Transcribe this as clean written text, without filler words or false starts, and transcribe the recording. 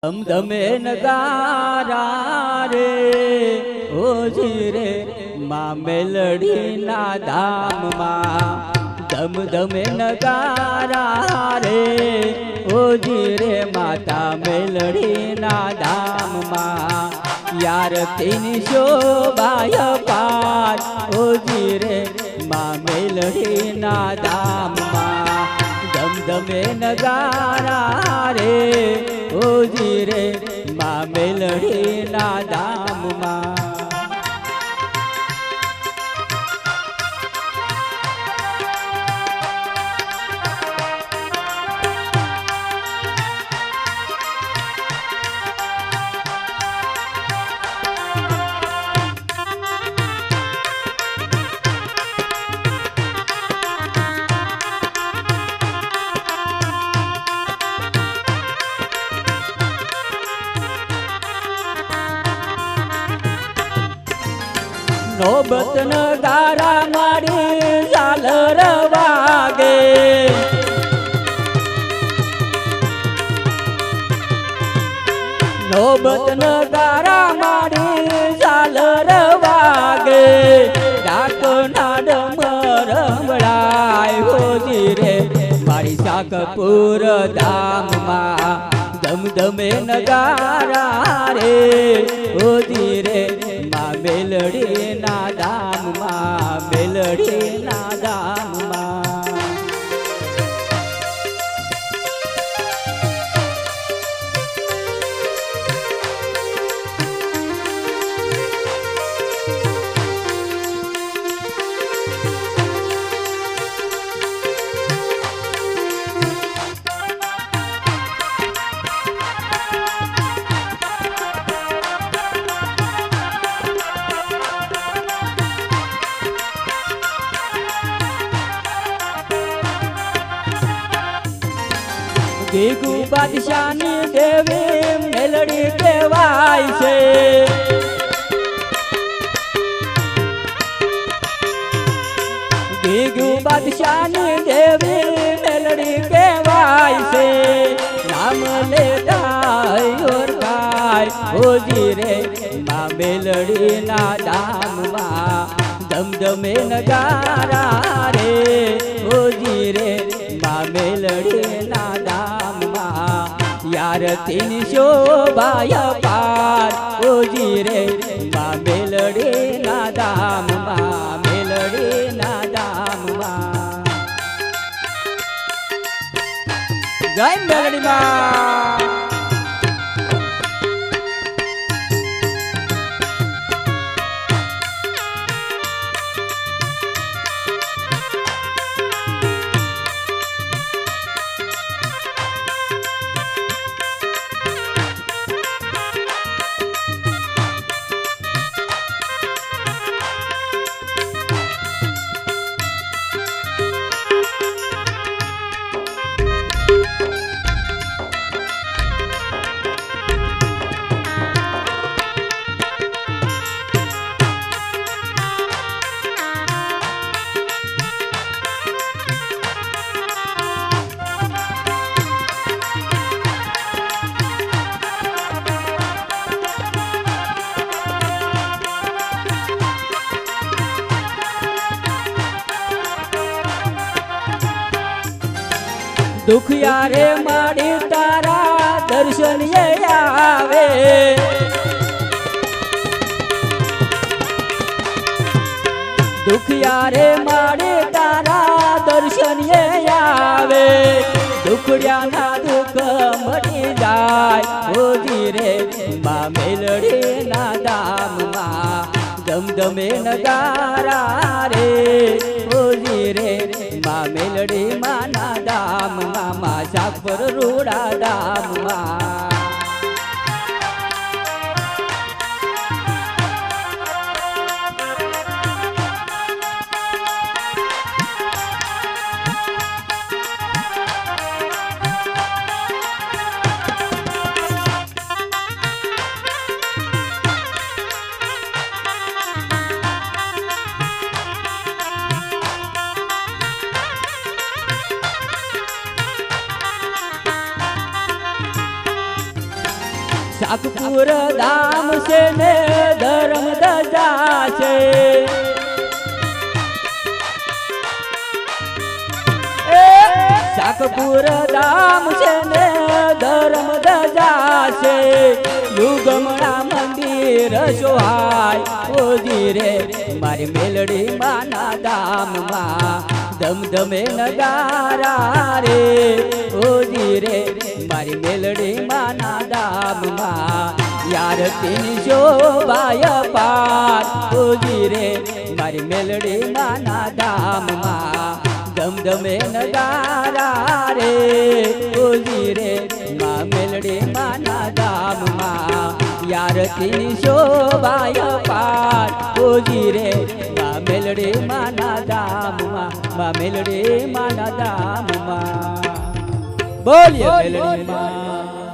ધમધમે નગારા રે ઓજી રે માં મેલડીના ધામમાં ધમધમે નગારા રે ઓજી રે માતા મેલડીના ધામમાં યારતીની શોભાય પાર ઓજી રે માં મેલડીના ધામમાં ધમધમે નગારા રે ઓજી રે માં મેલડીના ધામમાં નોબત નગારા મારી ઝાલર વાગે નોબત નગારા મારી ઝાલર વાગે ડાકના ડમર સંભળાય હોજી રે મારી સાકપુર ધામમાં ધમધમે નગારા રે હોજી રે મેલડીના ધામમાં મેલડીના ધામમાં ગીગુ બાદશાહની દેવી મેલડી કહેવાય છે ગીગુ બાદશાહની દેવી મેલડી કહેવાય છે નામ લેતા ઓળખાય હોજી રે માં મેલડીના ધામમાં ધમધમે નગારા રે હોજી રે માં મેલડીના યારતીની શોભાય પાર ઓજી રે માં મેલડીના ધામમાં મેલડીના ધામમાં જય મેલડીમાં દુખિયા રે માડી તારા દર્શન આવે દુખિયા રે માડી તારા દર્શન આવે દુખડિયાના દુઃખ મટી જાય હોજી રે માં મેલડીના ધામમાં ધમધમે નગારા રે હોજી રે માં મેલડી માના ધામમાં માં સાકપર રૂડા ધામમાં સાકપુર ધામ છે ને ધર્મ ધજા છે સાકપુર ધામ છે ને ધર્મ ધજા છે યુગમણા મંદિર સોહાય ઓજી રે મારી મેલડી માના ધામમાં ધમધમે નગારા રે ઓજી રે મારી મેલડી માના ધામમાં યાર તેની શોભાય પાર ઓજી રે મારી મેલડી માના ધામમાં ધમધમે નગારા રે ઓજી રે મા મેલડી માના ધામમાં યાર તેની શોભાય પાર ઓજી રે મા મેલડી માના ધામમાં મા મેલડી માના ધામમાં બોલીએ મેલડી માં